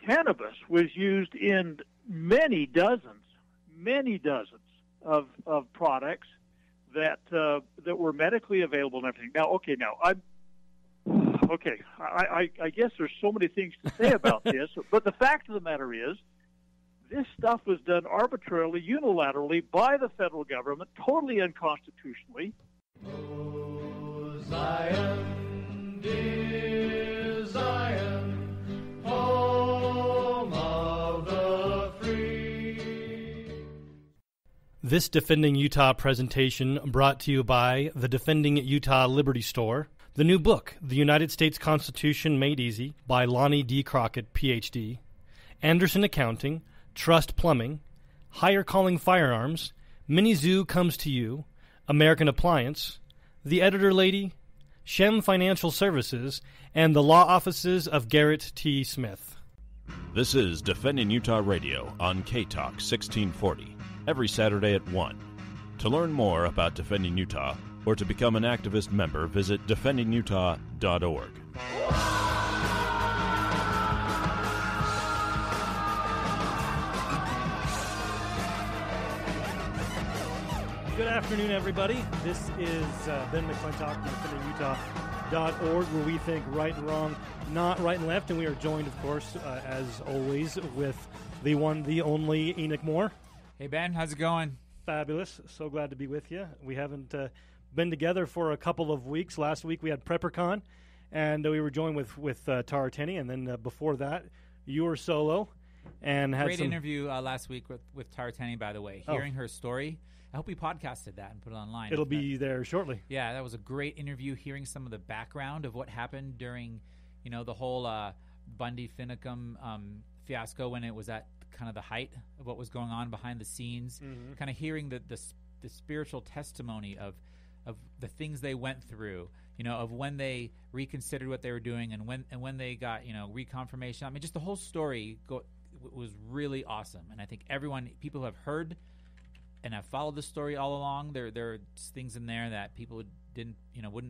cannabis was used in many dozens of products that were medically available and everything. I guess there's so many things to say about this, but the fact of the matter is, this stuff was done arbitrarily, unilaterally by the federal government, totally unconstitutionally. Oh, Zion, dear Zion, home of the free. This Defending Utah presentation brought to you by the Defending Utah Liberty Store, the new book, The United States Constitution Made Easy, by Lonnie D. Crockett, Ph.D., Anderson Accounting, Trust Plumbing, Higher Calling Firearms, Mini Zoo Comes to You, American Appliance, The Editor Lady, Shem Financial Services, and the law offices of Garrett T. Smith. This is Defending Utah Radio on K-Talk 1640, every Saturday at 1. To learn more about Defending Utah or to become an activist member, visit defendingutah.org. Good afternoon, everybody. This is Ben McClintock from defendingutah.org, where we think right and wrong, not right and left. And we are joined, of course, as always, with the one, the only Enoch Moore. Hey, Ben. How's it going? Fabulous. So glad to be with you. We haven't been together for a couple of weeks. Last week we had PrepperCon, and we were joined with Tara Tenney. And then before that, you were solo. And had Great interview last week with Tara Tenney, by the way. Hearing her story. I hope we podcasted that and put it online. It'll be there shortly. Yeah, that was a great interview, hearing some of the background of what happened during, the whole Bundy Finicum fiasco, when it was at kind of the height of what was going on behind the scenes. Mm-hmm. Kind of hearing the spiritual testimony of the things they went through, of when they reconsidered what they were doing and when they got, reconfirmation. I mean, just the whole story was really awesome. And I think people who have heard and I've followed the story all along. There are things in there that people wouldn't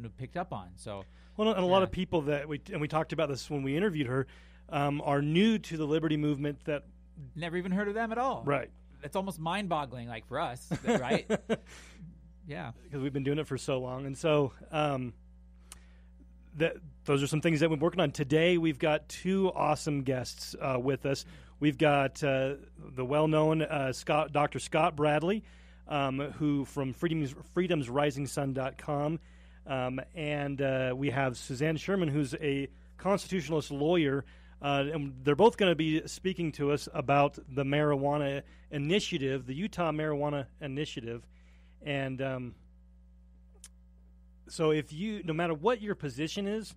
have picked up on. So, and a lot of people that we talked about this when we interviewed her, are new to the liberty movement that never even heard of them at all. Right. It's almost mind-boggling, like for us, right? Yeah, because we've been doing it for so long, and so those are some things that we're working on today. We've got two awesome guests with us. We've got the well-known Dr. Scott Bradley, who from freedomsrisingsun.com, and we have Suzanne Sherman, who's a constitutionalist lawyer, and they're both going to be speaking to us about the marijuana initiative, the Utah Marijuana Initiative, and so no matter what your position is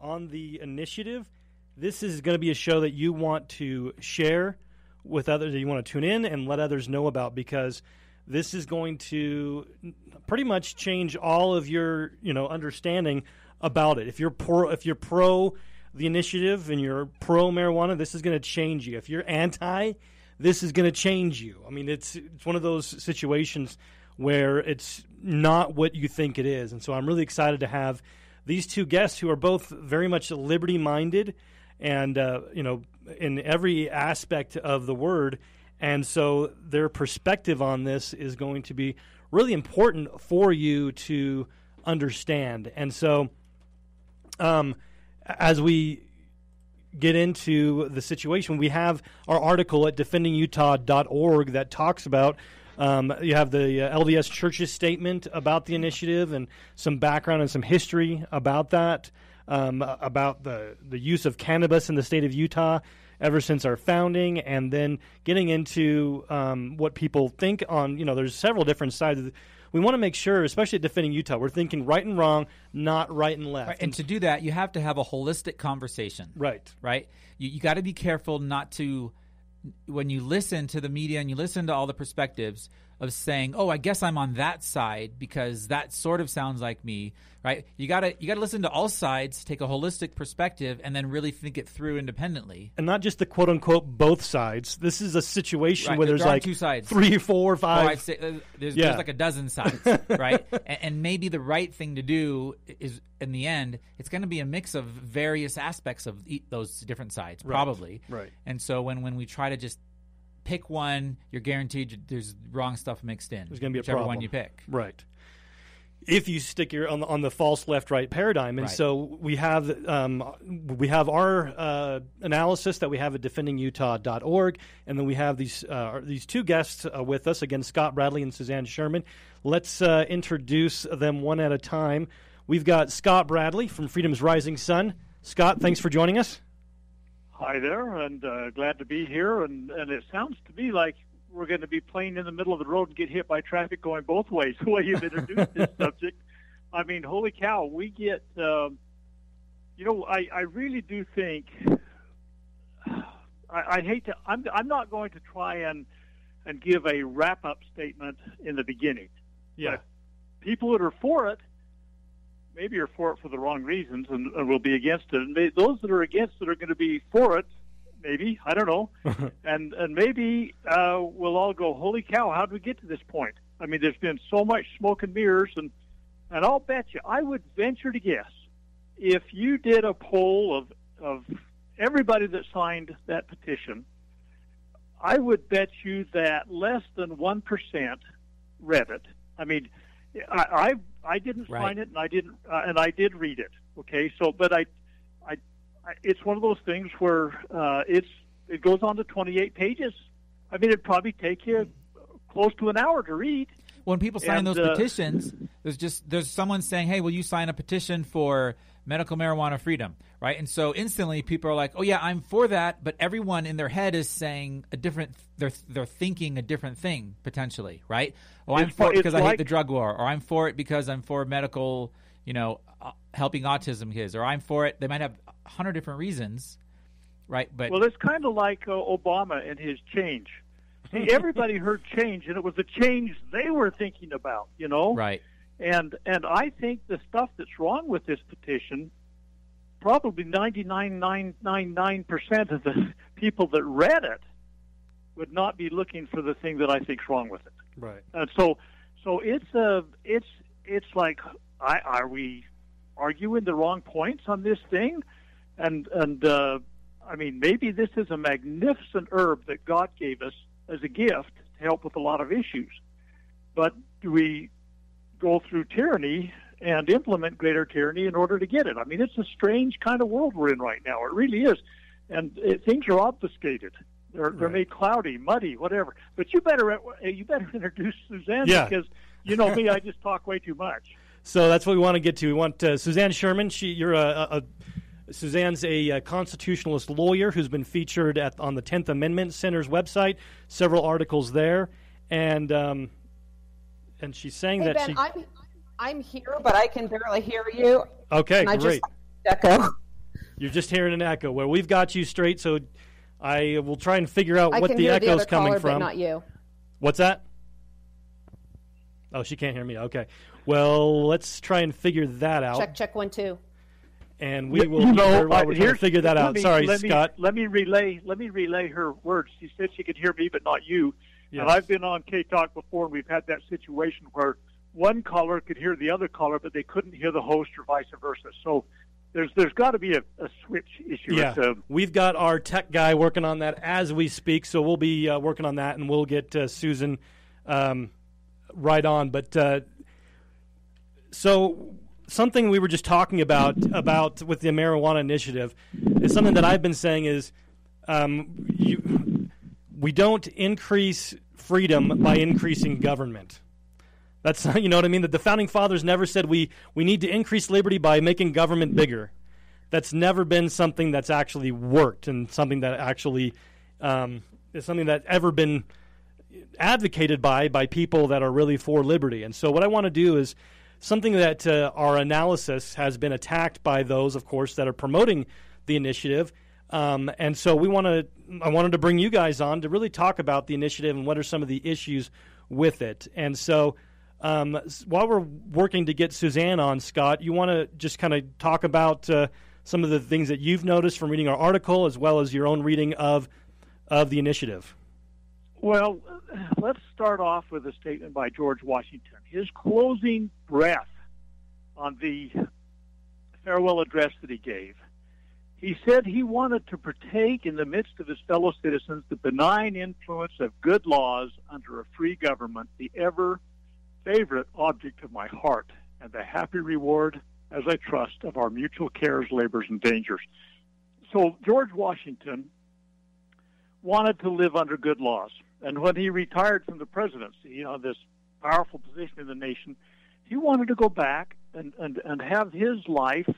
on the initiative, this is going to be a show that you want to share with others, that you want to tune in and let others know about, because this is going to pretty much change all of your, understanding about it. If you're pro the initiative and you're pro marijuana, this is going to change you. If you're anti, this is going to change you. I mean, it's one of those situations where it's not what you think it is. And so I'm really excited to have these two guests who are both very much liberty-minded and, in every aspect of the word. And so their perspective on this is going to be really important for you to understand. And so as we get into the situation, we have our article at defendingutah.org that talks about you have the LDS Church's statement about the initiative and some background and some history about that, about the use of cannabis in the state of Utah ever since our founding, and then getting into what people think on, there's several different sides. We want to make sure, especially at Defending Utah, we're thinking right and wrong, not right and left. Right. And to do that, you have to have a holistic conversation. Right. Right? You got to be careful not to, when you listen to the media and you listen to all the perspectives, of saying, "Oh, I guess I'm on that side because that sort of sounds like me." Right? You gotta listen to all sides, take a holistic perspective, and then really think it through independently. And not just the quote unquote both sides. This is a situation where there's there are like two sides. 3, 4, 5. There's like a dozen sides, right? And maybe the right thing to do is, in the end, it's going to be a mix of various aspects of those different sides, probably. Right. And so when we try to just pick one, you're guaranteed there's wrong stuff mixed in. There's going to be a whichever problem. one you pick. Right. If you stick your on the false left-right paradigm, and so we have our analysis that we have at defendingutah.org, and then we have these two guests with us again, Scott Bradley and Suzanne Sherman. Let's introduce them one at a time. We've got Scott Bradley from Freedom's Rising Sun. Scott, thanks for joining us. Hi there, and glad to be here. And it sounds to me like we're going to be playing in the middle of the road and get hit by traffic going both ways, the way you've introduced this subject. I mean, holy cow, we get, I really do think, I hate to, I'm not going to try and give a wrap-up statement in the beginning. Yeah. But people that are for it, maybe are for it for the wrong reasons and will be against it. And those that are against it are going to be for it, maybe, I don't know. and maybe we'll all go, holy cow, how did we get to this point? I mean, there's been so much smoke and mirrors, and I'll bet you, I would venture to guess, if you did a poll of everybody that signed that petition, I would bet you that less than 1% read it. I mean, I didn't sign it, and I did read it. Okay, so but I it's one of those things where it goes on to 28 pages. I mean, it'd probably take you close to an hour to read. When people sign those petitions, there's someone saying, "Hey, will you sign a petition for medical marijuana freedom?" Right? And so instantly people are like, "Oh yeah, I'm for that," but everyone in their head is saying a different. They're thinking a different thing potentially, right? Oh, I'm for it because I hate the drug war, or I'm for it because I'm for medical, helping autism kids, or I'm for it. They might have 100 different reasons, right? But well, it's kind of like Obama and his change. See, everybody heard change, and it was the change they were thinking about, Right. And I think the stuff that's wrong with this petition, probably 99.999% of the people that read it would not be looking for the thing that I think's wrong with it. Right. And so it's like, are we arguing the wrong points on this thing? And I mean, maybe this is a magnificent herb that God gave us as a gift to help with a lot of issues. But do we go through tyranny and implement greater tyranny in order to get it? I mean, it's a strange kind of world we're in right now. It really is. And things are obfuscated. They're made cloudy, muddy, whatever. But you better introduce Suzanne, because you know me, I just talk way too much. So that's what we want to get to. We want Suzanne Sherman. Suzanne's a constitutionalist lawyer who's been featured on the 10th Amendment Center's website, several articles there, and she's saying that Ben, I'm here, but I can barely hear you. Okay, and great. Echo. You're just hearing an echo. Well, we've got you straight, so I will try and figure out what the echo's coming from. But not you. What's that? Oh, she can't hear me. Okay. Well, let's try and figure that out. Check 1 2. And we will while we're trying to figure that out. Sorry, Scott. Let me relay her words. She said she could hear me, but not you. Yes. And I've been on K-Talk before, and we've had that situation where one caller could hear the other caller, but they couldn't hear the host, or vice versa. So there's got to be a switch issue. Yeah, we've got our tech guy working on that as we speak, so we'll be working on that, and we'll get Susan right on. But so something we were just talking about with the marijuana initiative is something that I've been saying is we don't increase freedom by increasing government. That's, you know what I mean? The founding fathers never said we need to increase liberty by making government bigger. That's never been something that's actually worked, and something that actually is something that's ever been advocated by people that are really for liberty. And so what I want to do is something that our analysis has been attacked by those, of course, that are promoting the initiative. And so I wanted to bring you guys on to really talk about the initiative and what are some of the issues with it. And so while we're working to get Suzanne on, Scott, you want to just kind of talk about some of the things that you've noticed from reading our article as well as your own reading of the initiative. Well, let's start off with a statement by George Washington. His closing breath on the farewell address that he gave. He said he wanted to partake in the midst of his fellow citizens the benign influence of good laws under a free government, the ever favorite object of my heart, and the happy reward, as I trust, of our mutual cares, labors, and dangers. So George Washington wanted to live under good laws. And when he retired from the presidency, this powerful position in the nation, he wanted to go back and have his life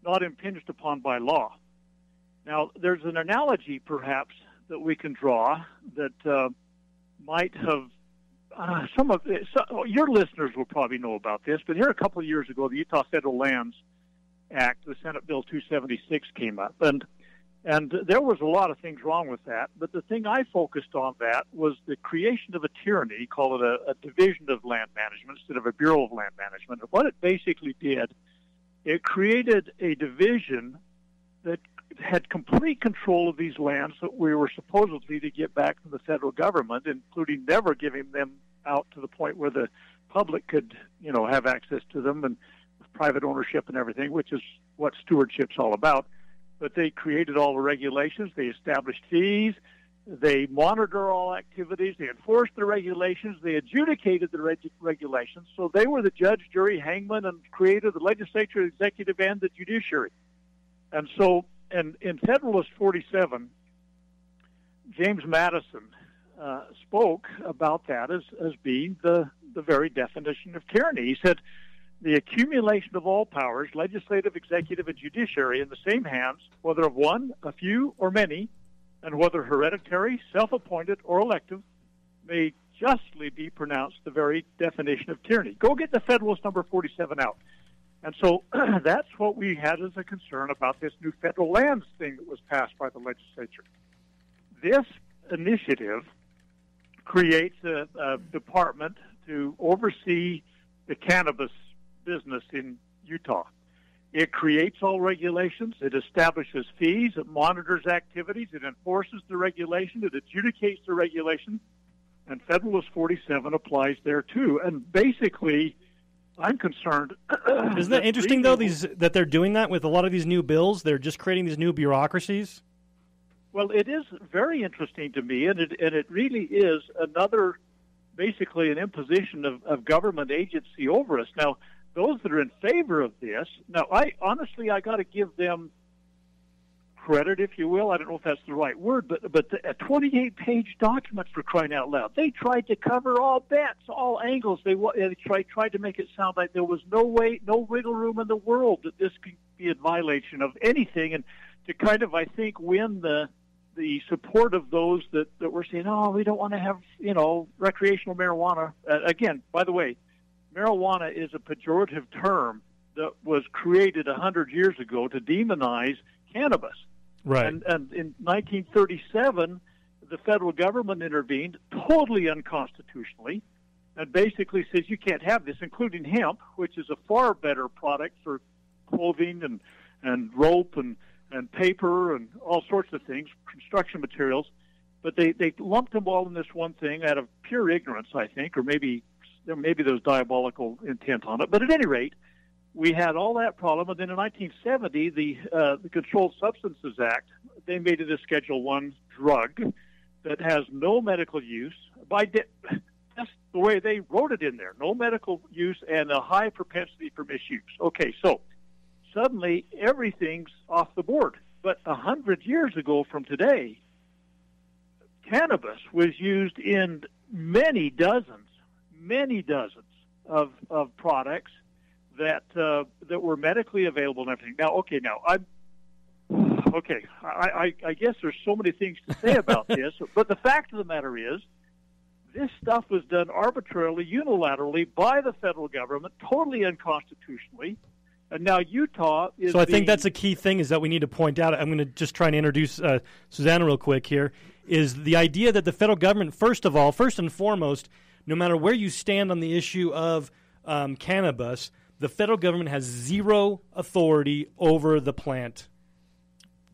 not impinged upon by law. Now, there's an analogy, perhaps, that we can draw that might have your listeners will probably know about this, but here a couple of years ago, the Utah Federal Lands Act, the Senate Bill 276, came up, and there was a lot of things wrong with that. But the thing I focused on that was the creation of a tyranny, call it a division of land management instead of a Bureau of Land Management. And what it basically did, it created a division that had complete control of these lands that we were supposedly to get back from the federal government, including never giving them out to the point where the public could, have access to them and private ownership and everything, which is what stewardship's all about. But they created all the regulations. They established fees. They monitor all activities. They enforced the regulations. They adjudicated the regulations. So they were the judge, jury, hangman, and created the legislature, executive, and the judiciary. And so, and in Federalist 47, James Madison spoke about that as being the very definition of tyranny. He said, the accumulation of all powers, legislative, executive, and judiciary, in the same hands, whether of one, a few, or many, and whether hereditary, self-appointed, or elective, may justly be pronounced the very definition of tyranny. Go get the Federalist number 47 out. And so that's what we had as a concern about this new federal lands thing that was passed by the legislature. This initiative creates a department to oversee the cannabis business in Utah. It creates all regulations. It establishes fees. It monitors activities. It enforces the regulation. It adjudicates the regulation. And Federalist 47 applies there too. And basically, I'm concerned. Isn't that interesting, though, that they're doing that with a lot of these new bills? They're just creating these new bureaucracies? Well, it is very interesting to me, and it really is basically an imposition of government agency over us. Now, those that are in favor of this, I got to give them credit, if you will. I don't know if that's the right word, but a 28-page document, for crying out loud. They tried to cover all bets, all angles. They tried to make it sound like there was no wiggle room in the world that this could be a violation of anything, and to kind of, I think, win the support of those that were saying, we don't want to have, recreational marijuana. Again, by the way, marijuana is a pejorative term that was created 100 years ago to demonize cannabis. Right. And in 1937, the federal government intervened totally unconstitutionally and basically says you can't have this, including hemp, which is a far better product for clothing and rope and paper and all sorts of things, construction materials. But they lumped them all in this one thing out of pure ignorance, I think, or maybe there was diabolical intent on it. But at any rate, we had all that problem, and then in 1970, the Controlled Substances Act, they made it a Schedule I drug that has no medical use. That's the way they wrote it in there, no medical use and a high propensity for misuse. Okay, so suddenly everything's off the board. But 100 years ago from today, cannabis was used in many dozens of products that were medically available and everything. I guess there's so many things to say about this, but the fact of the matter is, this stuff was done arbitrarily, unilaterally by the federal government, totally unconstitutionally, and now Utah is. So I think that's a key thing is that we need to point out. I'm going to just try and introduce Suzanne real quick here. Is the idea that the federal government, first and foremost, no matter where you stand on the issue of cannabis, the federal government has zero authority over the plant.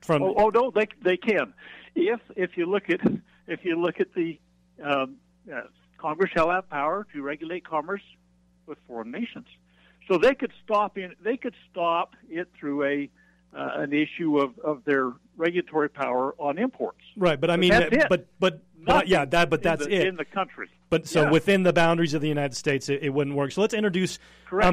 No, they can. If you look at the Congress shall have power to regulate commerce with foreign nations, so they could stop it through an issue of their regulatory power on imports. Right, but I mean, that's that's it in the country. But so within the boundaries of the United States, it wouldn't work. So let's introduce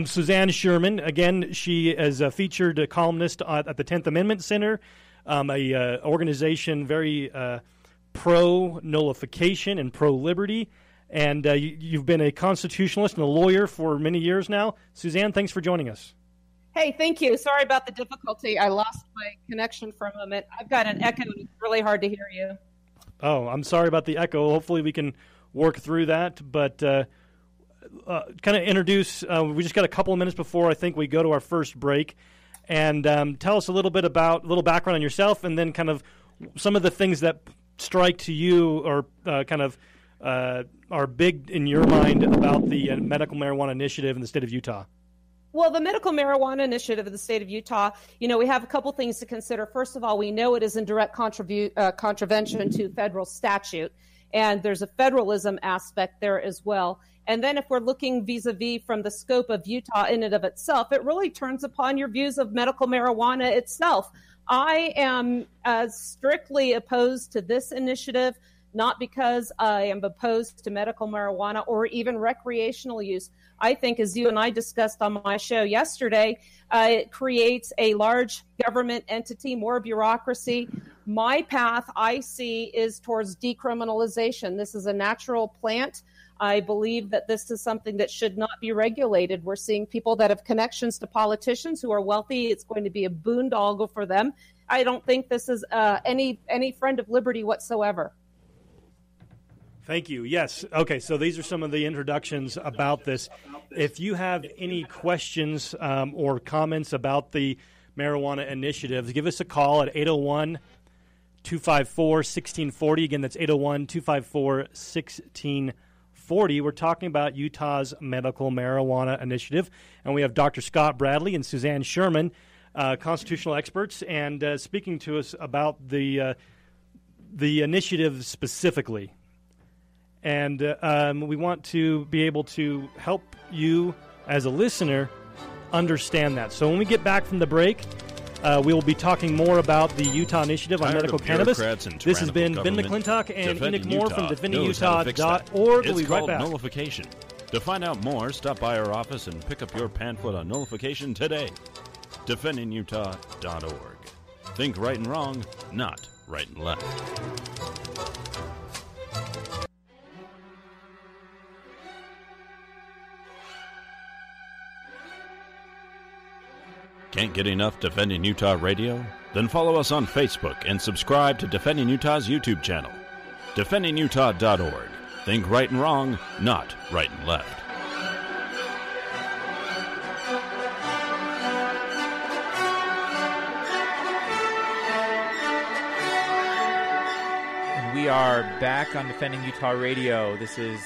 Suzanne Sherman. Again, she is a featured columnist at the 10th Amendment Center, a organization very pro-nullification and pro-liberty. And you've been a constitutionalist and a lawyer for many years now. Suzanne, thanks for joining us. Hey, thank you. Sorry about the difficulty. I lost my connection for a moment. I've got an echo, and it's really hard to hear you. Oh, I'm sorry about the echo. Hopefully we can work through that. But kind of introduce, we just got a couple of minutes before I think we go to our first break. And tell us a little background on yourself, and then kind of some of the things that strike to you or are big in your mind about the medical marijuana initiative in the state of Utah. Well, the medical marijuana initiative of the state of Utah, we have a couple things to consider. First of all, we know it is in direct contravention to federal statute, and there's a federalism aspect there as well. And then if we're looking vis-a-vis from the scope of Utah in and of itself, it really turns upon your views of medical marijuana itself. I am strictly opposed to this initiative, not because I am opposed to medical marijuana or even recreational use. I think, as you and I discussed on my show yesterday, it creates a large government entity, more bureaucracy. My path, I see, is towards decriminalization. This is a natural plant. I believe that this is something that should not be regulated. We're seeing people that have connections to politicians who are wealthy. It's going to be a boondoggle for them. I don't think this is any friend of liberty whatsoever. Thank you. Yes. Okay, so these are some of the introductions about this. If you have any questions or comments about the marijuana initiatives, give us a call at 801-254-1640. Again, that's 801-254-1640. We're talking about Utah's medical marijuana initiative, and we have Dr. Scott Bradley and Suzanne Sherman, constitutional experts, and speaking to us about the initiative specifically. And we want to be able to help you as a listener understand that. So when we get back from the break, we will be talking more about the Utah Initiative on medical cannabis. This has been Ben McClintock and Enoch Moore from DefendingUtah.org. We'll be right back. Nullification. To find out more, stop by our office and pick up your pamphlet on nullification today. DefendingUtah.org. Think right and wrong, not right and left. Can't get enough Defending Utah Radio? Then follow us on Facebook and subscribe to Defending Utah's YouTube channel. DefendingUtah.org. Think right and wrong, not right and left. And we are back on Defending Utah Radio. This is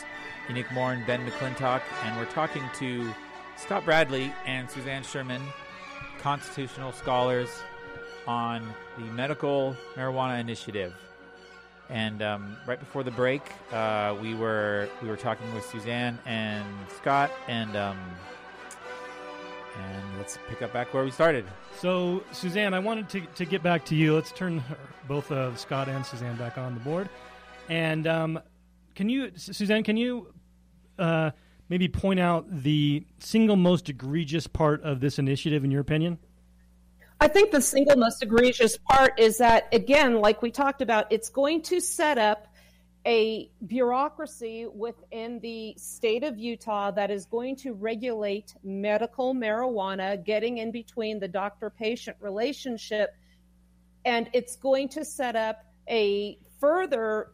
Enoch Moore and Ben McClintock, and we're talking to Scott Bradley and Suzanne Sherman, constitutional scholars on the medical marijuana initiative. And right before the break, we were talking with Suzanne and Scott, and let's pick up back where we started. So, Suzanne, I wanted to get back to you. Let's turn both Scott and Suzanne back on the board. And Suzanne, can you maybe point out the single most egregious part of this initiative, in your opinion? I think the single most egregious part is that, again, like we talked about, it's going to set up a bureaucracy within the state of Utah that is going to regulate medical marijuana, getting in between the doctor-patient relationship, and it's going to set up a further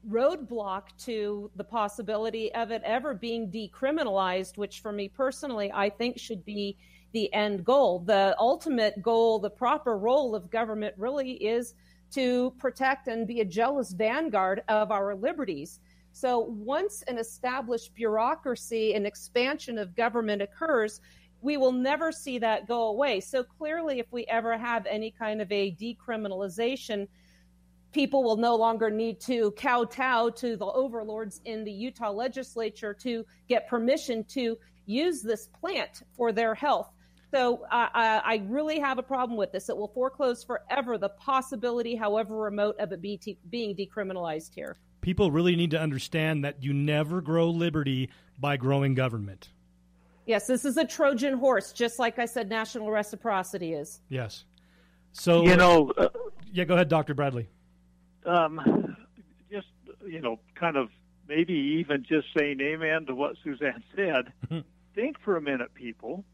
roadblock to the possibility of it ever being decriminalized, which for me personally, I think should be the end goal. The ultimate goal, the proper role of government really is to protect and be a jealous vanguard of our liberties. So once an established bureaucracy and expansion of government occurs, we will never see that go away. So clearly, if we ever have any kind of a decriminalization, people will no longer need to kowtow to the overlords in the Utah legislature to get permission to use this plant for their health. So I really have a problem with this. It will foreclose forever the possibility, however remote, of it being decriminalized here. People really need to understand that you never grow liberty by growing government. Yes, this is a Trojan horse, just like I said national reciprocity is. Yes. So, yeah, go ahead, Dr. Bradley. Just, kind of maybe even just saying amen to what Suzanne said. Think for a minute, people.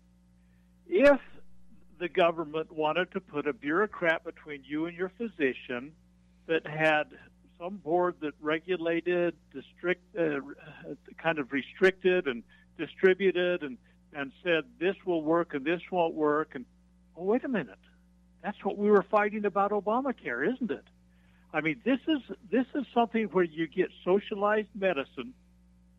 If the government wanted to put a bureaucrat between you and your physician that had some board that regulated, kind of restricted and distributed and said this will work and this won't work, and wait a minute, that's what we were fighting about Obamacare, isn't it? I mean, this is something where you get socialized medicine,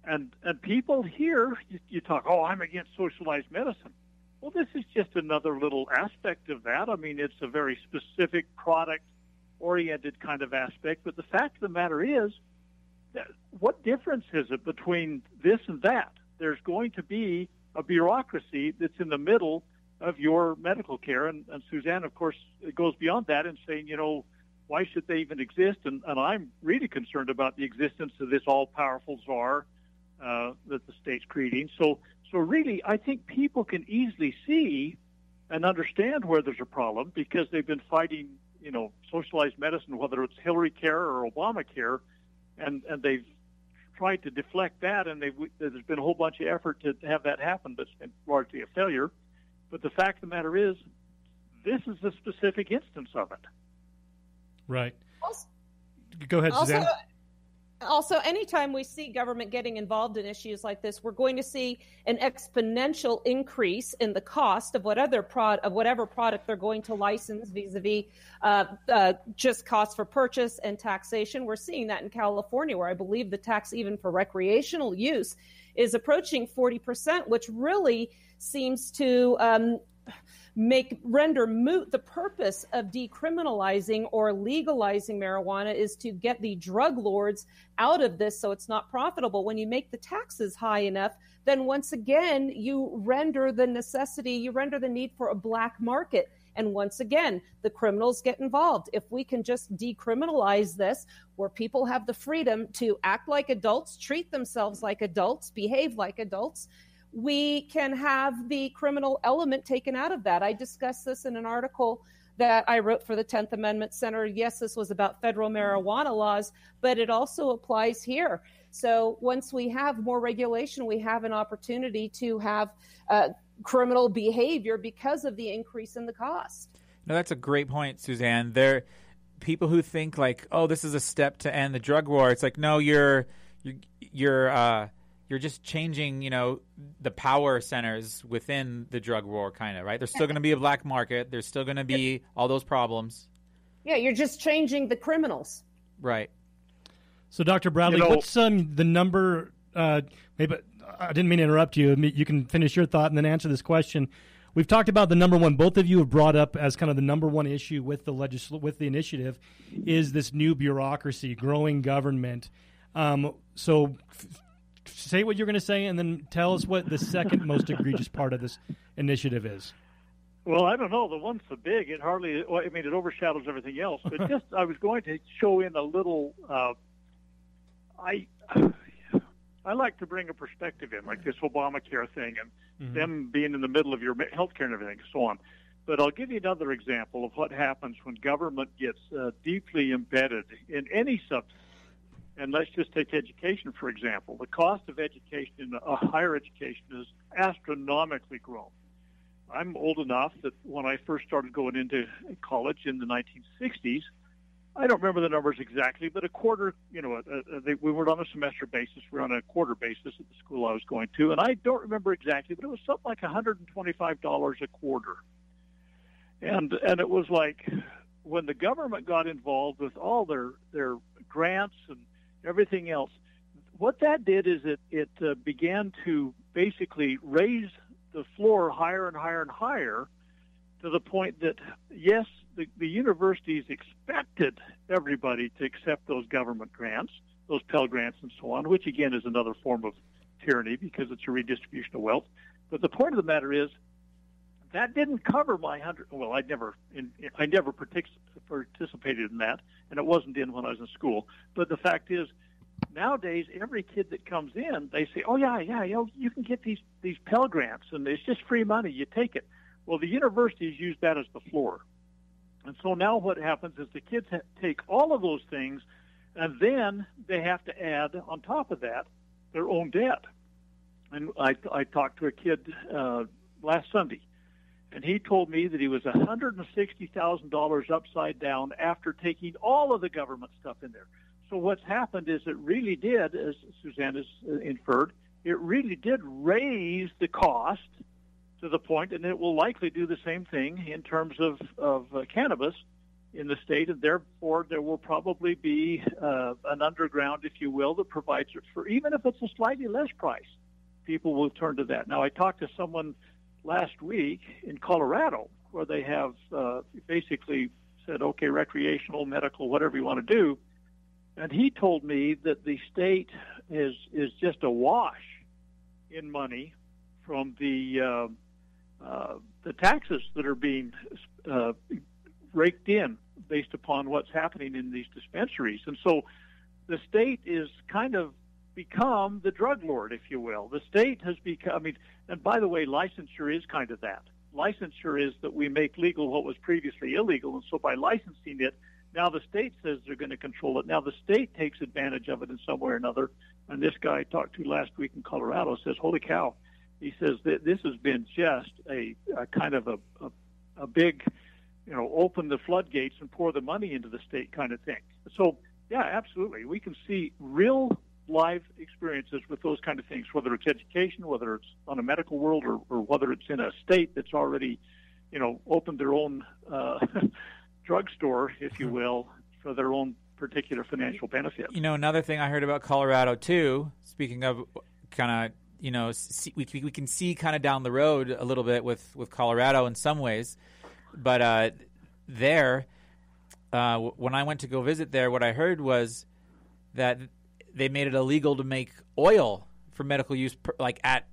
and people here, you talk, I'm against socialized medicine. Well, this is just another little aspect of that. I mean, it's a very specific product-oriented kind of aspect, but the fact of the matter is, what difference is it between this and that? There's going to be a bureaucracy that's in the middle of your medical care, and Suzanne, of course, goes beyond that and saying, why should they even exist? And I'm really concerned about the existence of this all-powerful czar that the state's creating. So really, I think people can easily see and understand where there's a problem because they've been fighting, socialized medicine, whether it's Hillary Care or Obamacare, and they've tried to deflect that, and there's been a whole bunch of effort to have that happen, but it's been largely a failure. But the fact of the matter is, this is a specific instance of it. Right. Go ahead, Suzanne. Also, anytime we see government getting involved in issues like this, we're going to see an exponential increase in the cost of whatever product they're going to license vis-a-vis just cost for purchase and taxation. We're seeing that in California, where I believe the tax even for recreational use is approaching 40%, which really seems to render moot the purpose of decriminalizing or legalizing marijuana is to get the drug lords out of this so it's not profitable. When you make the taxes high enough, then once again, you render the need for a black market. And once again, the criminals get involved. If we can just decriminalize this, where people have the freedom to act like adults, treat themselves like adults, behave like adults, we can have the criminal element taken out of that. I discussed this in an article that I wrote for the 10th Amendment Center. Yes, this was about federal marijuana laws, but it also applies here. So once we have more regulation, we have an opportunity to have criminal behavior because of the increase in the cost. No, that's a great point, Suzanne. There are people who think like, this is a step to end the drug war. It's like, no, you're just changing, the power centers within the drug war, kind of, right? There's still going to be a black market. There's still going to be all those problems. Yeah, you're just changing the criminals. Right. So, Dr. Bradley, what's the number? Maybe I didn't mean to interrupt you. You can finish your thought and then answer this question. We've talked about the number one. Both of you have brought up as kind of the number one issue with the initiative is this new bureaucracy, growing government. Say what you're going to say, and then tell us what the second most egregious part of this initiative is. Well, I don't know. The one's so big, it overshadows everything else. But just, I was going to show in a little. I like to bring a perspective in, like this Obamacare thing, and them being in the middle of your health care and everything, and so on. But I'll give you another example of what happens when government gets deeply embedded in any substance. And let's just take education, for example. The cost of education, higher education, has astronomically grown. I'm old enough that when I first started going into college in the 1960s, I don't remember the numbers exactly, but a quarter, we weren't on a semester basis, we were on a quarter basis at the school I was going to, and I don't remember exactly, but it was something like $125 a quarter. And it was like when the government got involved with all their grants and everything else, what that did is it began to basically raise the floor higher and higher and higher, to the point that, yes, the universities expected everybody to accept those government grants, those Pell Grants and so on, which again is another form of tyranny because it's a redistribution of wealth. But the point of the matter is, that didn't cover my 100. Well, I never participated in that, and it wasn't in when I was in school. But the fact is, nowadays every kid that comes in, they say, "Oh yeah, you can get these Pell Grants, and it's just free money. You take it." Well, the universities use that as the floor, and so now what happens is the kids take all of those things, and then they have to add on top of that their own debt. And I talked to a kid last Sunday, and he told me that he was $160,000 upside down after taking all of the government stuff in there. So what's happened is it really did, as Suzanne has inferred, it really did raise the cost to the point, and it will likely do the same thing in terms of cannabis in the state, and therefore there will probably be an underground, if you will, that provides it for, even if it's a slightly less price, people will turn to that. Now, I talked to someone last week in Colorado where they have basically said, okay, recreational, medical, whatever you want to do, and he told me that the state is just awash in money from the taxes that are being raked in based upon what's happening in these dispensaries. And so the state is kind of become the drug lord, if you will. The state has become, and by the way, licensure is kind of that. Licensure is that we make legal what was previously illegal, and so by licensing it, now the state says they're going to control it. Now the state takes advantage of it in some way or another. And this guy I talked to last week in Colorado says, holy cow, he says that this has been just a kind of a big, open the floodgates and pour the money into the state kind of thing. So, yeah, absolutely. We can see real live experiences with those kind of things, whether it's education, whether it's on a medical world, or whether it's in a state that's already, opened their own drugstore, if you will, for their own particular financial benefit. Another thing I heard about Colorado, too, speaking of kind of, we can see kind of down the road a little bit with Colorado in some ways. But there, when I went to go visit there, what I heard was that they made it illegal to make oil for medical use, like at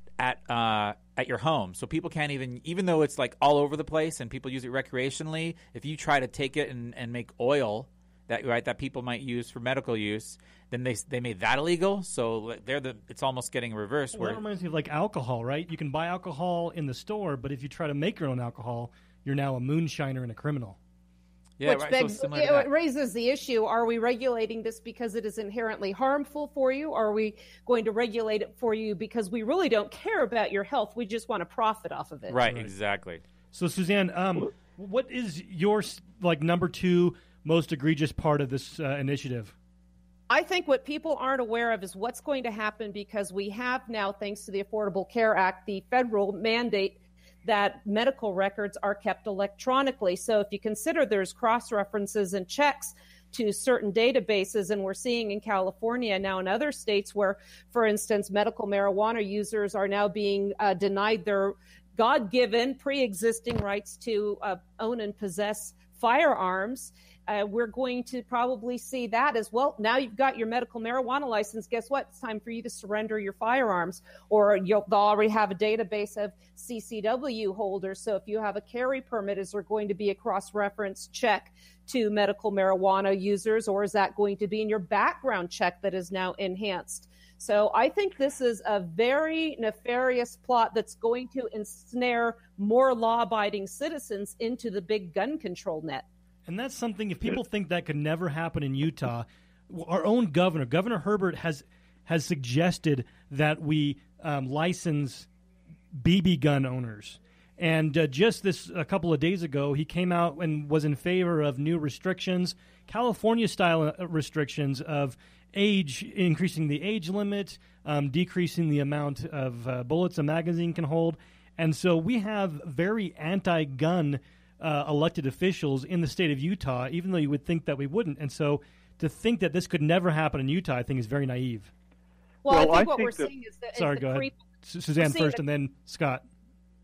your home. So people can't even though it's like all over the place and people use it recreationally, if you try to take it and make oil that people might use for medical use, then they made that illegal. So it's almost getting reversed. Well, that reminds me of like alcohol, right? You can buy alcohol in the store, but if you try to make your own alcohol, you're now a moonshiner and a criminal. Yeah, Which right. begs, So it raises the issue, are we regulating this because it is inherently harmful for you? Or are we going to regulate it for you because we really don't care about your health? We just want to profit off of it. Right. Exactly. So, Suzanne, what is your number two most egregious part of this initiative? I think what people aren't aware of is what's going to happen, because we have now, thanks to the Affordable Care Act, the federal mandate that medical records are kept electronically. So if you consider there's cross-references and checks to certain databases, and we're seeing in California now in other states where, for instance, medical marijuana users are now being denied their God-given pre-existing rights to own and possess firearms. We're going to probably see that as well. Now you've got your medical marijuana license. Guess what? It's time for you to surrender your firearms, or they'll already have a database of CCW holders. So if you have a carry permit, is there going to be a cross-reference check to medical marijuana users, or is that going to be in your background check that is now enhanced? So I think this is a very nefarious plot that's going to ensnare more law-abiding citizens into the big gun control net. And that's something, if people think that could never happen in Utah, our own Governor Herbert, has suggested that we license BB gun owners. And just a couple of days ago, he came out and was in favor of new restrictions, California-style restrictions of age, increasing the age limit, decreasing the amount of bullets a magazine can hold. And so we have very anti-gun elected officials in the state of Utah, even though you would think that we wouldn't. And so to think that this could never happen in Utah, I think, is very naive. Well, I Well, think what I we're think that- seeing is the Sorry, the go ahead. creep. Suzanne seeing first, the- and then Scott.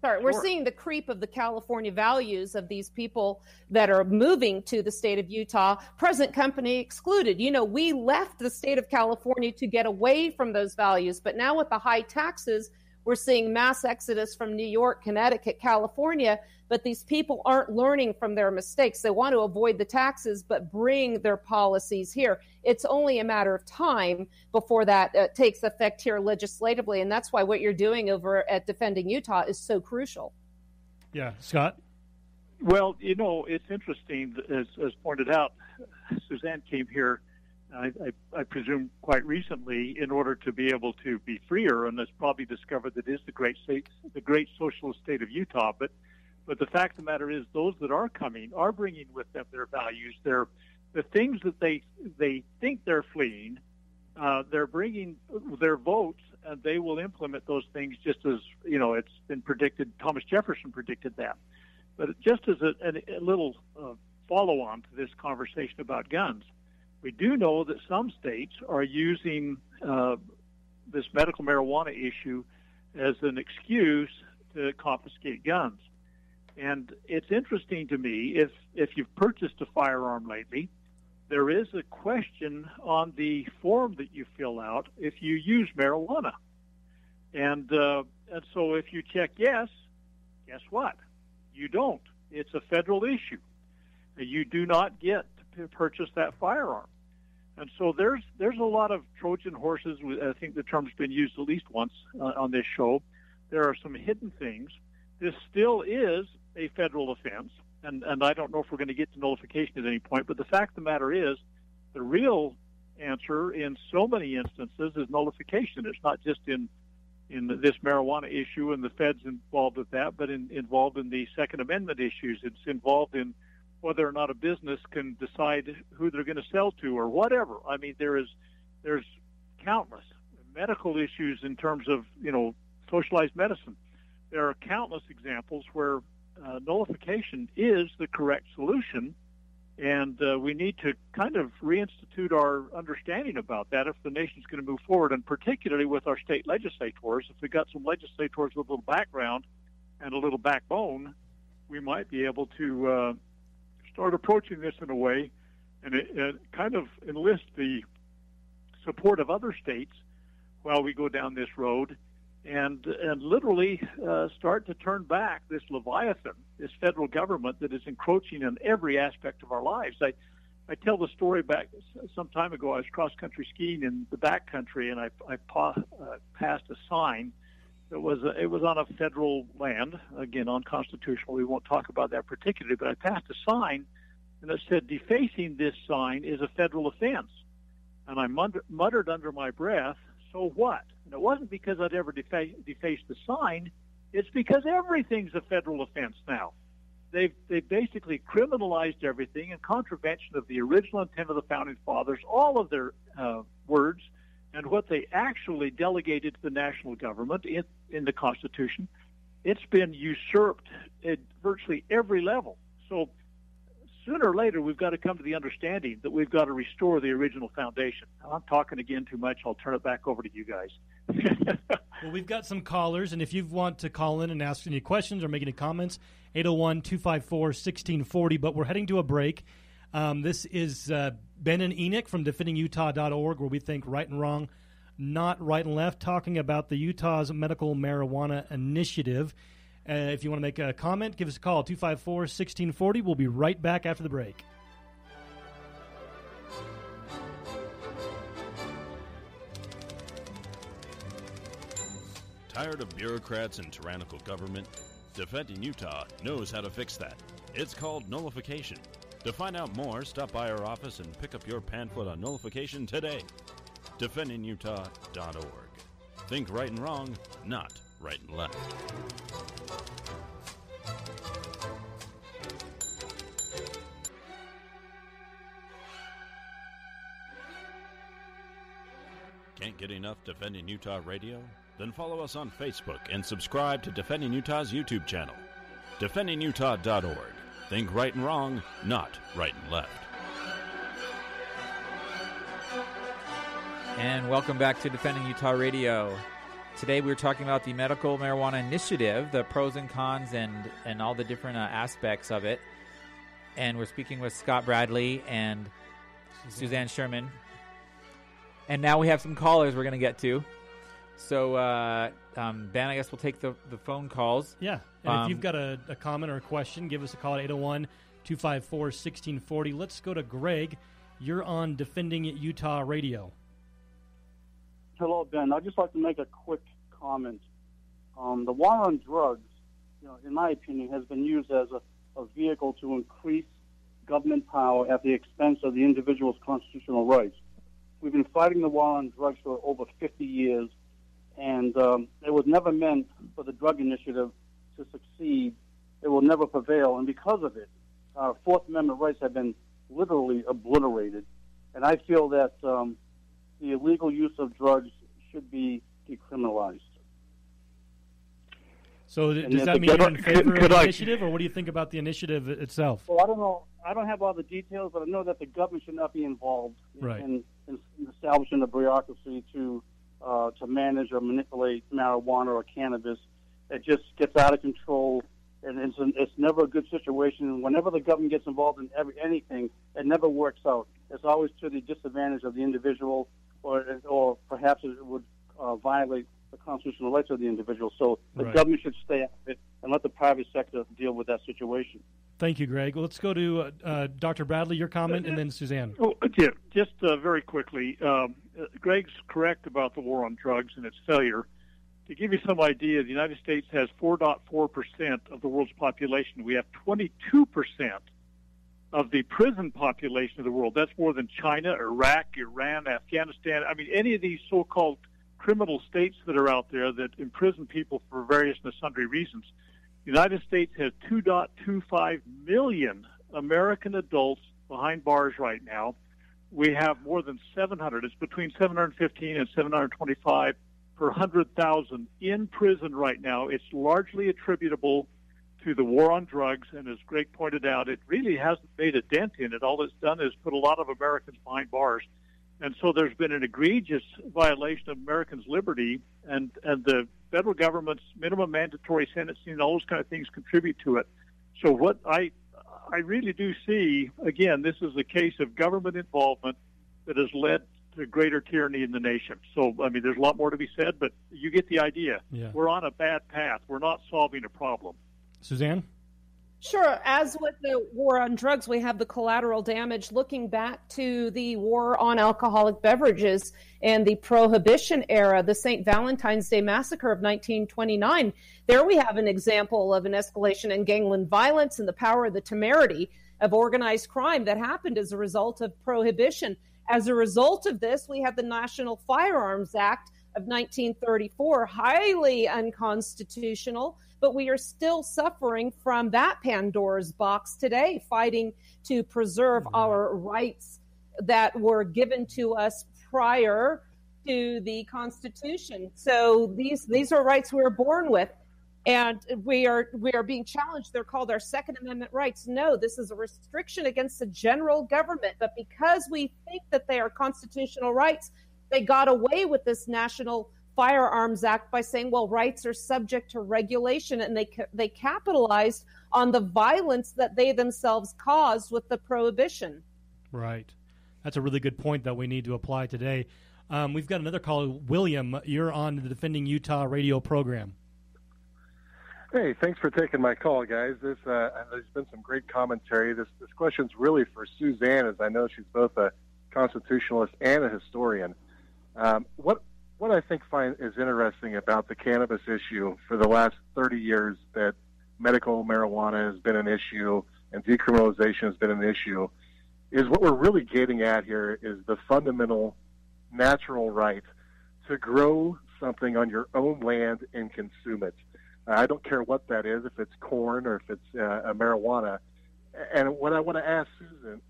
Sorry, we're seeing the creep of the California values of these people that are moving to the state of Utah, present company excluded. You know, we left the state of California to get away from those values, but now with the high taxes, we're seeing mass exodus from New York, Connecticut, California, but these people aren't learning from their mistakes. They want to avoid the taxes, but bring their policies here. It's only a matter of time before that takes effect here legislatively, and that's why what you're doing over at Defending Utah is so crucial. Yeah, Scott? Well, you know, it's interesting, as pointed out, Suzanne came here, I presume, quite recently in order to be able to be freer, and has probably discovered that it is the great socialist state of Utah. But the fact of the matter is, those that are coming are bringing with them their values, the things that they think they're fleeing. They're bringing their votes, and they will implement those things just as, you know, it's been predicted. Thomas Jefferson predicted that. But just as a little follow-on to this conversation about guns, we do know that some states are using this medical marijuana issue as an excuse to confiscate guns. And it's interesting to me, if you've purchased a firearm lately, there is a question on the form that you fill out if you use marijuana. And so if you check yes, guess what? You don't. It's a federal issue. You do not get to purchase that firearm. And so there's a lot of Trojan horses. I think the term's been used at least once on this show. There are some hidden things. This still is a federal offense, and I don't know if we're going to get to nullification at any point, but the fact of the matter is the real answer in so many instances is nullification. It's not just in this marijuana issue and the feds involved with that, but involved in the Second Amendment issues. It's involved in whether or not a business can decide who they're going to sell to or whatever. I mean, there's countless medical issues in terms of, you know, socialized medicine. There are countless examples where nullification is the correct solution, and we need to kind of reinstitute our understanding about that if the nation's going to move forward, and particularly with our state legislators. If we've got some legislators with a little background and a little backbone, we might be able to start approaching this in a way and kind of enlist the support of other states while we go down this road, and literally start to turn back this Leviathan, this federal government that is encroaching on every aspect of our lives. I tell the story back some time ago. I was cross-country skiing in the backcountry, and I passed a sign that was it was on a federal land, again, unconstitutional. We won't talk about that particularly, but I passed a sign, and it said, "Defacing this sign is a federal offense." And I muttered under my breath, "So what?" And it wasn't because I'd ever defaced the sign. It's because everything's a federal offense now. They've basically criminalized everything in contravention of the original intent of the Founding Fathers, all of their words, and what they actually delegated to the national government in the Constitution. It's been usurped at virtually every level. So sooner or later, we've got to come to the understanding that we've got to restore the original foundation. I'm talking again too much. I'll turn it back over to you guys. Well, we've got some callers, and if you want to call in and ask any questions or make any comments, 801-254-1640. But we're heading to a break. This is Ben and Enoch from defendingutah.org, where we think right and wrong, not right and left, talking about the Utah's medical marijuana initiative. If you want to make a comment, give us a call, 254-1640. We'll be right back after the break. Tired of bureaucrats and tyrannical government? Defending Utah knows how to fix that. It's called nullification. To find out more, stop by our office and pick up your pamphlet on nullification today. defendingutah.org. Think right and wrong, not right and left. Can't get enough Defending Utah Radio? Then follow us on Facebook and subscribe to Defending Utah's YouTube channel. defendingutah.org. Think right and wrong, not right and left. And welcome back to Defending Utah Radio. Today we're talking about the medical marijuana initiative, the pros and cons and all the different aspects of it. And we're speaking with Scott Bradley and Suzanne Sherman. And now we have some callers we're going to get to. So, Ben, I guess we'll take the phone calls. Yeah. And if you've got a comment or a question, give us a call at 801-254-1640. Let's go to Greg. You're on Defending Utah Radio. Hello, Ben. I'd just like to make a quick comment. The war on drugs, in my opinion, has been used as a vehicle to increase government power at the expense of the individual's constitutional rights. We've been fighting the war on drugs for over 50 years, and it was never meant for the drug initiative to succeed. It will never prevail, and because of it, our Fourth Amendment rights have been literally obliterated. And I feel that the illegal use of drugs should be decriminalized. So does that mean you're in favor of the initiative, or what do you think about the initiative itself? Well, I don't know. I don't have all the details, but I know that the government should not be involved in establishing a bureaucracy to manage or manipulate marijuana or cannabis. It just gets out of control, and it's never a good situation. Whenever the government gets involved in anything, it never works out. It's always to the disadvantage of the individual, or perhaps it would violate the constitutional rights of the individual. So the government should stay out of it and let the private sector deal with that situation. Thank you, Greg. Well, let's go to Dr. Bradley, your comment, and then Suzanne. Yeah, just very quickly. Greg's correct about the war on drugs and its failure. To give you some idea, the United States has 4.4% of the world's population. We have 22% of the prison population of the world. That's more than China, Iraq, Iran, Afghanistan. I mean, any of these so-called criminal states that are out there that imprison people for various and sundry reasons. The United States has 2.25 million American adults behind bars right now. We have more than 700. It's between 715 and 725 per 100,000 in prison right now. It's largely attributable to the war on drugs, and as Greg pointed out, it really hasn't made a dent in it. All it's done is put a lot of Americans behind bars. And so there's been an egregious violation of Americans' liberty, and the federal government's minimum mandatory sentencing and all those kind of things contribute to it. So what I really do see, again, this is a case of government involvement that has led to greater tyranny in the nation. So, I mean, there's a lot more to be said, but you get the idea. Yeah. We're on a bad path. We're not solving a problem. Suzanne? Sure. As with the war on drugs, we have the collateral damage. Looking back to the war on alcoholic beverages and the Prohibition era, the St. Valentine's Day Massacre of 1929, there we have an example of an escalation in gangland violence and the power of the temerity of organized crime that happened as a result of Prohibition. As a result of this, we have the National Firearms Act of 1934, highly unconstitutional, but we are still suffering from that Pandora's box today, fighting to preserve our rights that were given to us prior to the Constitution. So these are rights we were born with, and we are being challenged. They're called our Second Amendment rights. No, this is a restriction against the general government, but because we think that they are constitutional rights, they got away with this National Firearms Act by saying, well, rights are subject to regulation, and they capitalized on the violence that they themselves caused with the prohibition. Right. That's a really good point that we need to apply today. We've got another caller. William, you're on the Defending Utah radio program. Hey, thanks for taking my call, guys. There's been some great commentary. This question's really for Suzanne, as I know she's both a constitutionalist and a historian. What I think is interesting about the cannabis issue for the last 30 years, that medical marijuana has been an issue and decriminalization has been an issue, is what we're really getting at here is the fundamental natural right to grow something on your own land and consume it. I don't care what that is, if it's corn or if it's a marijuana. And what I want to ask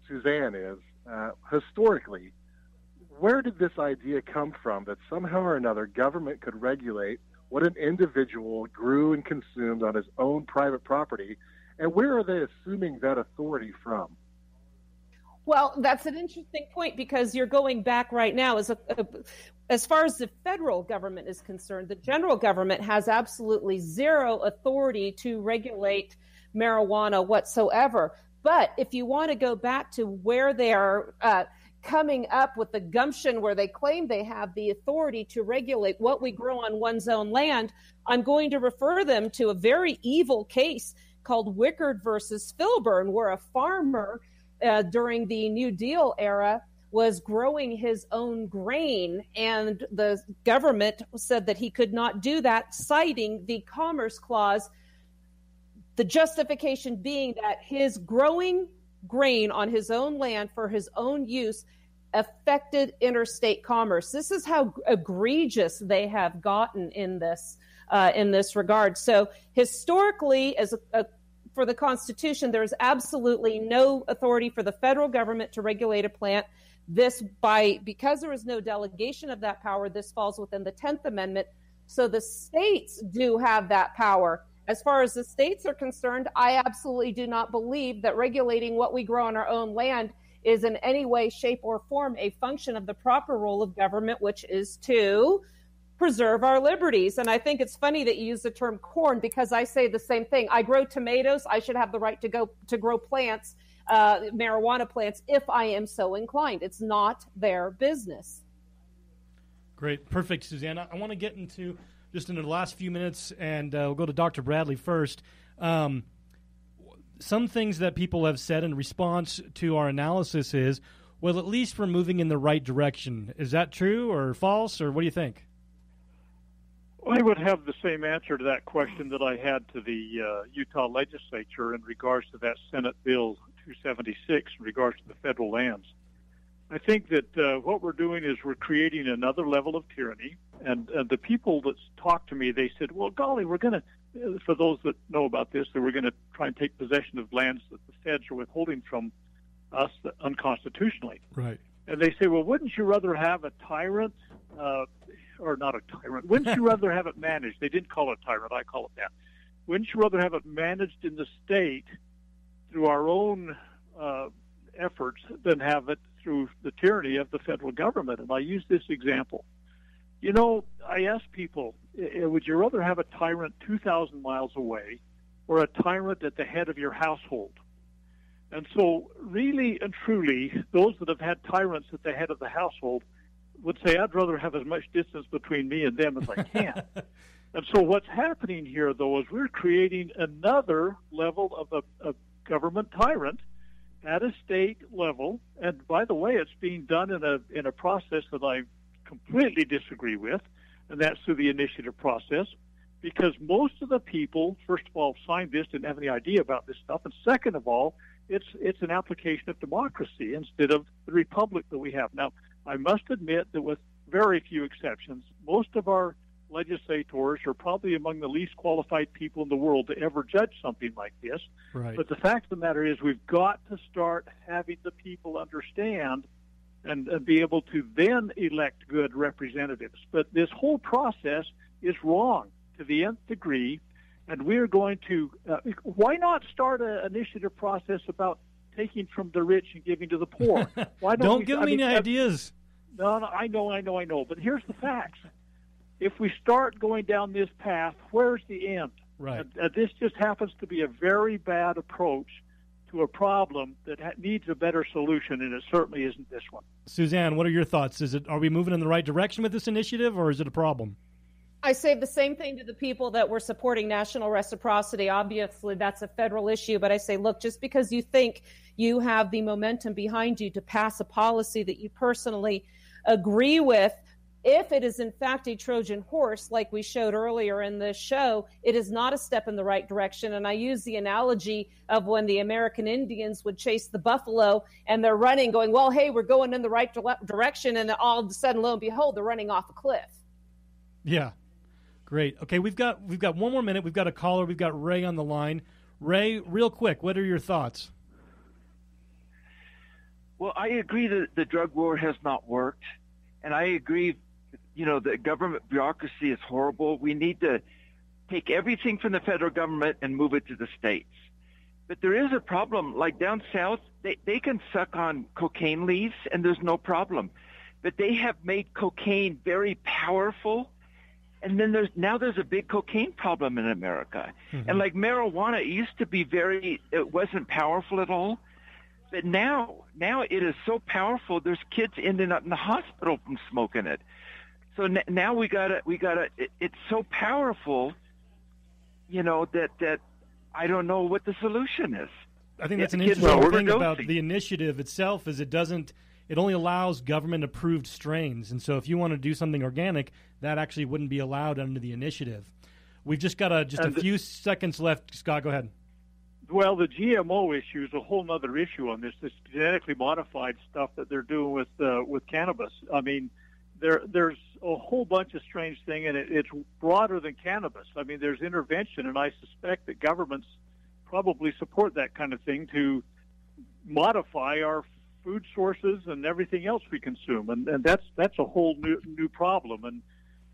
Suzanne is, historically, where did this idea come from that somehow or another government could regulate what an individual grew and consumed on his own private property, and where are they assuming that authority from? Well, that's an interesting point because you're going back right now. As far as the federal government is concerned, the general government has absolutely zero authority to regulate marijuana whatsoever. But if you want to go back to where they are coming up with the gumption where they claim they have the authority to regulate what we grow on one's own land, I'm going to refer them to a very evil case called Wickard versus Filburn, where a farmer during the New Deal era was growing his own grain, and the government said that he could not do that, citing the Commerce Clause, the justification being that his growing grain on his own land for his own use affected interstate commerce. This is how egregious they have gotten in this regard. So historically, for the Constitution, there is absolutely no authority for the federal government to regulate a plant. Because there is no delegation of that power, this falls within the 10th Amendment. So the states do have that power. As far as the states are concerned, I absolutely do not believe that regulating what we grow on our own land is in any way, shape, or form a function of the proper role of government, which is to preserve our liberties. And I think it's funny that you use the term corn, because I say the same thing. I grow tomatoes. I should have the right to grow plants, marijuana plants, if I am so inclined. It's not their business. Great. Perfect, Suzanne. I want to get into just into the last few minutes, and we'll go to Dr. Bradley first. Some things that people have said in response to our analysis is, well, at least we're moving in the right direction. Is that true or false, or what do you think? I would have the same answer to that question that I had to the Utah legislature in regards to that Senate Bill 276 in regards to the federal lands. I think that what we're doing is we're creating another level of tyranny. And the people that talked to me, they said, well, golly, we're going to, for those that know about this, that we're going to try and take possession of lands that the feds are withholding from us unconstitutionally. Right. And they say, well, wouldn't you rather have a tyrant, or not a tyrant, wouldn't you rather have it managed? They didn't call it tyrant, I call it that. Wouldn't you rather have it managed in the state through our own efforts than have it through the tyranny of the federal government? And I use this example. You know, I ask people, would you rather have a tyrant 2,000 miles away or a tyrant at the head of your household? And so really and truly, those that have had tyrants at the head of the household would say, I'd rather have as much distance between me and them as I can. And so what's happening here, though, is we're creating another level of a government tyrant at a state level. And by the way, it's being done in a process that I completely disagree with, and that's through the initiative process, because most of the people, first of all, signed this, didn't have any idea about this stuff, and second of all, it's an application of democracy instead of the republic that we have. Now, I must admit that with very few exceptions, most of our legislators are probably among the least qualified people in the world to ever judge something like this. Right. But the fact of the matter is we've got to start having the people understand and be able to then elect good representatives. But this whole process is wrong to the nth degree, and we're going to why not start an initiative process about taking from the rich and giving to the poor? Why don't give me any ideas. No, I know. But here's the facts. If we start going down this path, where's the end? Right. This just happens to be a very bad approach to a problem that needs a better solution, and it certainly isn't this one. Suzanne, what are your thoughts? Are we moving in the right direction with this initiative, or is it a problem? I say the same thing to the people that were supporting national reciprocity. Obviously, that's a federal issue, but I say, look, just because you think you have the momentum behind you to pass a policy that you personally agree with, if it is in fact a Trojan horse, like we showed earlier in this show, it is not a step in the right direction. And I use the analogy of when the American Indians would chase the buffalo and they're running, going, well, hey, we're going in the right direction. And all of a sudden, lo and behold, they're running off a cliff. Yeah. Great. Okay, we've got 1 more minute. We've got a caller. We've got Ray on the line. Ray, real quick, what are your thoughts? Well, I agree that the drug war has not worked. And I agree, the government bureaucracy is horrible. We need to take everything from the federal government and move it to the states. But there is a problem. Like down south, they can suck on cocaine leaves, and there's no problem. But they have made cocaine very powerful, and then there's a big cocaine problem in America. Mm-hmm. And like marijuana used to be it wasn't powerful at all. But now it is so powerful. There's kids ending up in the hospital from smoking it. So now we gotta. It's so powerful, that I don't know what the solution is. I think that's an interesting thing about the initiative itself is it only allows government-approved strains. And so if you want to do something organic, that actually wouldn't be allowed under the initiative. We've just got a few seconds left. Scott, go ahead. Well, the GMO issue is a whole other issue on this genetically modified stuff that they're doing with cannabis. I mean, there's a whole bunch of strange thing, and it's broader than cannabis. I mean, there's intervention, and I suspect that governments probably support that kind of thing to modify our food sources and everything else we consume, and that's a whole new problem.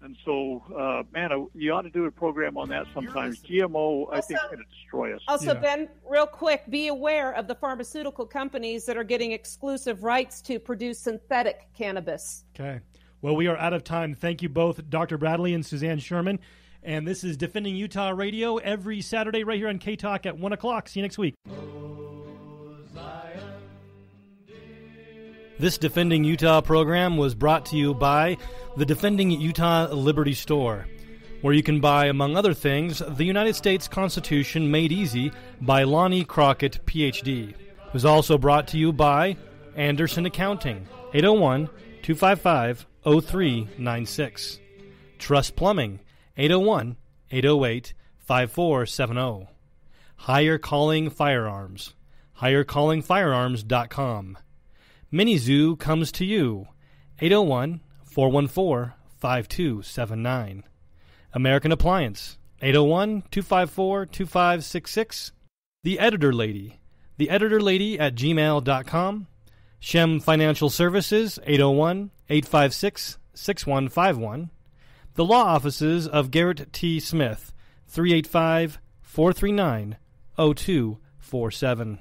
And so, man, you ought to do a program on that sometimes. GMO, I think, is going to destroy us. Also, Ben, real quick, be aware of the pharmaceutical companies that are getting exclusive rights to produce synthetic cannabis. Okay. Well, we are out of time. Thank you both, Dr. Bradley and Suzanne Sherman. And this is Defending Utah Radio every Saturday right here on K-Talk at 1 o'clock. See you next week. This Defending Utah program was brought to you by the Defending Utah Liberty Store, where you can buy, among other things, the United States Constitution Made Easy by Lonnie Crockett, Ph.D. It was also brought to you by Anderson Accounting, 801-255-0396. Trust Plumbing, 801-808-5470. Higher Calling Firearms, highercallingfirearms.com. Mini Zoo comes to you, 801-414-5279. American Appliance, 801-254-2566. The Editor Lady at gmail.com. Shem Financial Services, 801-856-6151. The Law Offices of Garrett T. Smith, 385-439-0247.